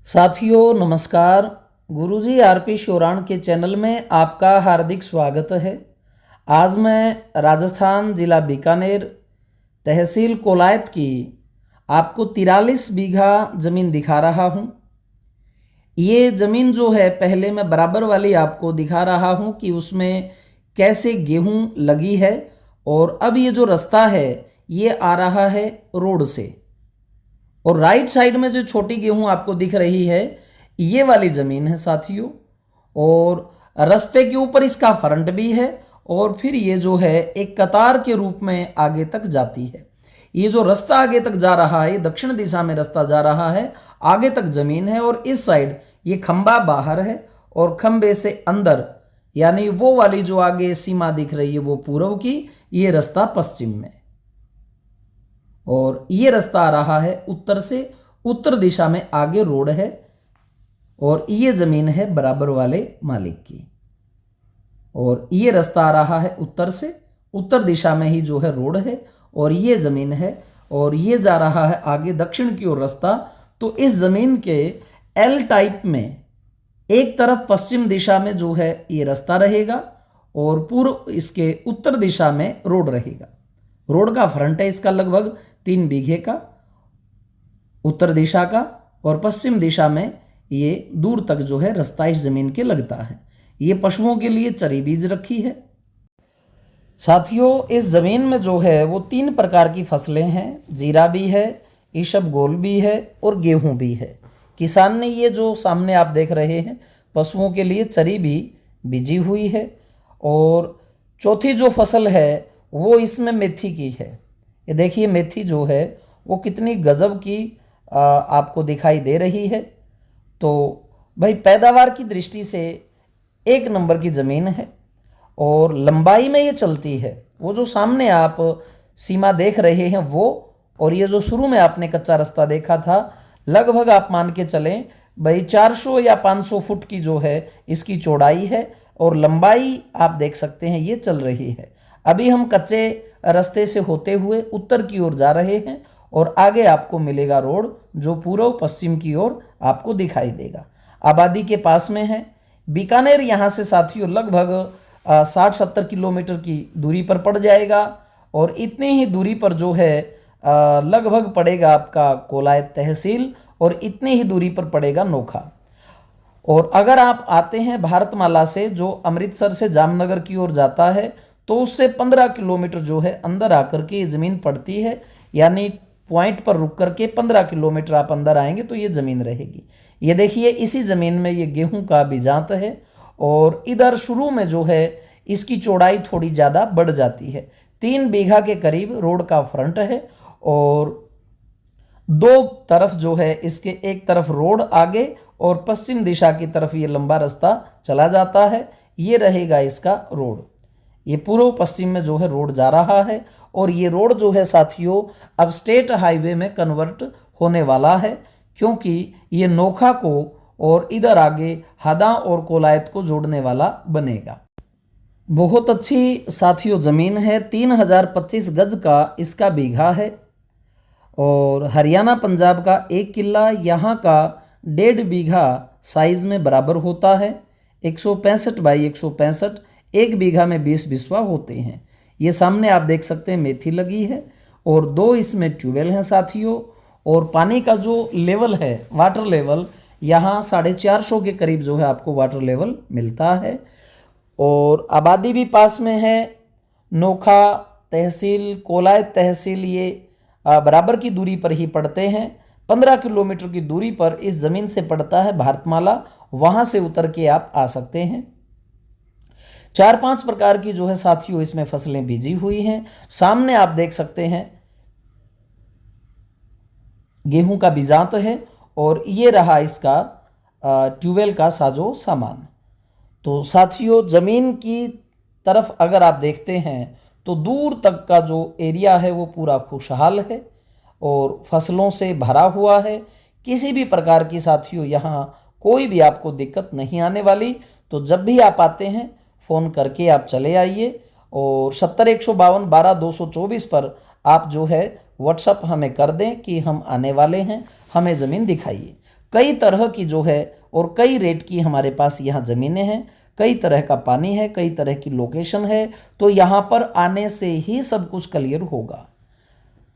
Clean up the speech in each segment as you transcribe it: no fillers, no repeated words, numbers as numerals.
साथियों नमस्कार। गुरुजी आरपी शोराण के चैनल में आपका हार्दिक स्वागत है। आज मैं राजस्थान जिला बीकानेर तहसील कोलायत की आपको 43 बीघा ज़मीन दिखा रहा हूँ। ये ज़मीन जो है पहले मैं बराबर वाली आपको दिखा रहा हूँ कि उसमें कैसे गेहूँ लगी है, और अब ये जो रास्ता है ये आ रहा है रोड से, और राइट साइड में जो छोटी गेहूं आपको दिख रही है ये वाली ज़मीन है साथियों। और रास्ते के ऊपर इसका फ्रंट भी है, और फिर ये जो है एक कतार के रूप में आगे तक जाती है। ये जो रास्ता आगे तक जा रहा है, दक्षिण दिशा में रास्ता जा रहा है, आगे तक ज़मीन है, और इस साइड ये खंबा बाहर है और खंबे से अंदर, यानी वो वाली जो आगे सीमा दिख रही है वो पूर्व की, ये रास्ता पश्चिम में, और ये रास्ता आ रहा है उत्तर से। उत्तर दिशा में आगे रोड है, और ये ज़मीन है बराबर वाले मालिक की, और ये रास्ता आ रहा है उत्तर से। उत्तर दिशा में ही जो है रोड है और ये ज़मीन है, और ये जा रहा है आगे दक्षिण की ओर रास्ता। तो इस ज़मीन के एल टाइप में एक तरफ पश्चिम दिशा में जो है ये रास्ता रहेगा, और पूर्व इसके उत्तर दिशा में रोड रहेगा। रोड का फ्रंट है इसका लगभग 3 बीघे का उत्तर दिशा का, और पश्चिम दिशा में ये दूर तक जो है रास्ता इस जमीन के लगता है। ये पशुओं के लिए चरी बीज रखी है साथियों। इस जमीन में जो है वो 3 प्रकार की फसलें हैं, जीरा भी है, ईसबगोल भी है और गेहूं भी है। किसान ने ये जो सामने आप देख रहे हैं पशुओं के लिए चरी भी बीजी हुई है। और चौथी जो फसल है वो इसमें मेथी की है। ये देखिए मेथी जो है वो कितनी गजब की आपको दिखाई दे रही है। तो भाई पैदावार की दृष्टि से 1 नंबर की ज़मीन है, और लंबाई में ये चलती है। वो जो सामने आप सीमा देख रहे हैं वो, और ये जो शुरू में आपने कच्चा रास्ता देखा था, लगभग आप मान के चलें भाई 400 या 500 फुट की जो है इसकी चौड़ाई है, और लंबाई आप देख सकते हैं ये चल रही है। अभी हम कच्चे रास्ते से होते हुए उत्तर की ओर जा रहे हैं, और आगे आपको मिलेगा रोड जो पूर्व पश्चिम की ओर आपको दिखाई देगा। आबादी के पास में है बीकानेर। यहाँ से साथियों लगभग 60-70 किलोमीटर की दूरी पर पड़ जाएगा, और इतनी ही दूरी पर जो है लगभग पड़ेगा आपका कोलायत तहसील, और इतनी ही दूरी पर पड़ेगा नोखा। और अगर आप आते हैं भारतमाला से जो अमृतसर से जामनगर की ओर जाता है, तो उससे 15 किलोमीटर जो है अंदर आकर के ये ज़मीन पड़ती है। यानी पॉइंट पर रुक करके 15 किलोमीटर आप अंदर आएंगे तो ये ज़मीन रहेगी। ये देखिए इसी ज़मीन में ये गेहूं का बीजांत है, और इधर शुरू में जो है इसकी चौड़ाई थोड़ी ज़्यादा बढ़ जाती है। 3 बीघा के करीब रोड का फ्रंट है, और 2 तरफ जो है इसके, एक तरफ रोड आगे और पश्चिम दिशा की तरफ ये लंबा रास्ता चला जाता है। ये रहेगा इसका रोड। ये पूर्व पश्चिम में जो है रोड जा रहा है, और ये रोड जो है साथियों अब स्टेट हाईवे में कन्वर्ट होने वाला है, क्योंकि ये नोखा को और इधर आगे हदा और कोलायत को जोड़ने वाला बनेगा। बहुत अच्छी साथियों ज़मीन है। 3025 गज का इसका बीघा है, और हरियाणा पंजाब का 1 किला यहाँ का 1.5 बीघा साइज में बराबर होता है। 165 बाई 165, 1 बीघा में 20 बिस्वा होते हैं। ये सामने आप देख सकते हैं मेथी लगी है, और 2 इसमें ट्यूबवेल हैं साथियों। और पानी का जो लेवल है, वाटर लेवल, यहाँ 450 के करीब जो है आपको वाटर लेवल मिलता है। और आबादी भी पास में है। नोखा तहसील, कोलायत तहसील ये बराबर की दूरी पर ही पड़ते हैं। 15 किलोमीटर की दूरी पर इस ज़मीन से पड़ता है भारतमाला, वहाँ से उतर के आप आ सकते हैं। 4-5 प्रकार की जो है साथियों इसमें फसलें बीजी हुई हैं। सामने आप देख सकते हैं गेहूं का बीजांत है, और ये रहा इसका ट्यूबवेल का साजो सामान। तो साथियों ज़मीन की तरफ अगर आप देखते हैं तो दूर तक का जो एरिया है वो पूरा खुशहाल है और फसलों से भरा हुआ है। किसी भी प्रकार की साथियों यहाँ कोई भी आपको दिक्कत नहीं आने वाली। तो जब भी आप आते हैं फ़ोन करके आप चले आइए, और 70-152-12-224 पर आप जो है व्हाट्सअप हमें कर दें कि हम आने वाले हैं, हमें ज़मीन दिखाइए। कई तरह की जो है और कई रेट की हमारे पास यहाँ ज़मीनें हैं, कई तरह का पानी है, कई तरह की लोकेशन है, तो यहाँ पर आने से ही सब कुछ क्लियर होगा।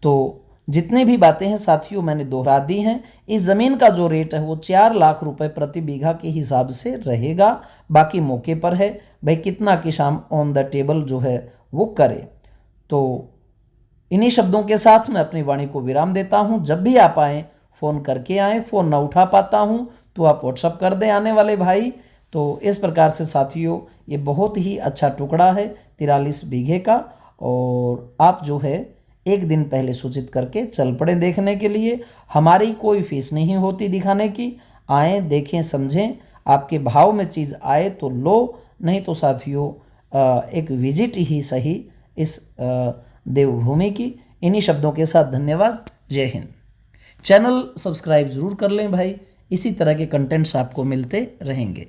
तो जितनी भी बातें हैं साथियों मैंने दोहरा दी हैं। इस ज़मीन का जो रेट है वो 4 लाख रुपए प्रति बीघा के हिसाब से रहेगा। बाकी मौके पर है भाई कितना किसान ऑन द टेबल जो है वो करे। तो इन्हीं शब्दों के साथ मैं अपनी वाणी को विराम देता हूं। जब भी आप आएँ फ़ोन करके आएँ, फ़ोन ना उठा पाता हूं तो आप व्हाट्सअप कर दें आने वाले भाई। तो इस प्रकार से साथियों ये बहुत ही अच्छा टुकड़ा है 43 बीघे का, और आप जो है एक दिन पहले सूचित करके चल पड़े देखने के लिए। हमारी कोई फीस नहीं होती दिखाने की। आएँ, देखें, समझें, आपके भाव में चीज़ आए तो लो, नहीं तो साथियों एक विजिट ही सही इस देवभूमि की। इन्हीं शब्दों के साथ धन्यवाद। जय हिंद। चैनल सब्सक्राइब ज़रूर कर लें भाई, इसी तरह के कंटेंट्स आपको मिलते रहेंगे।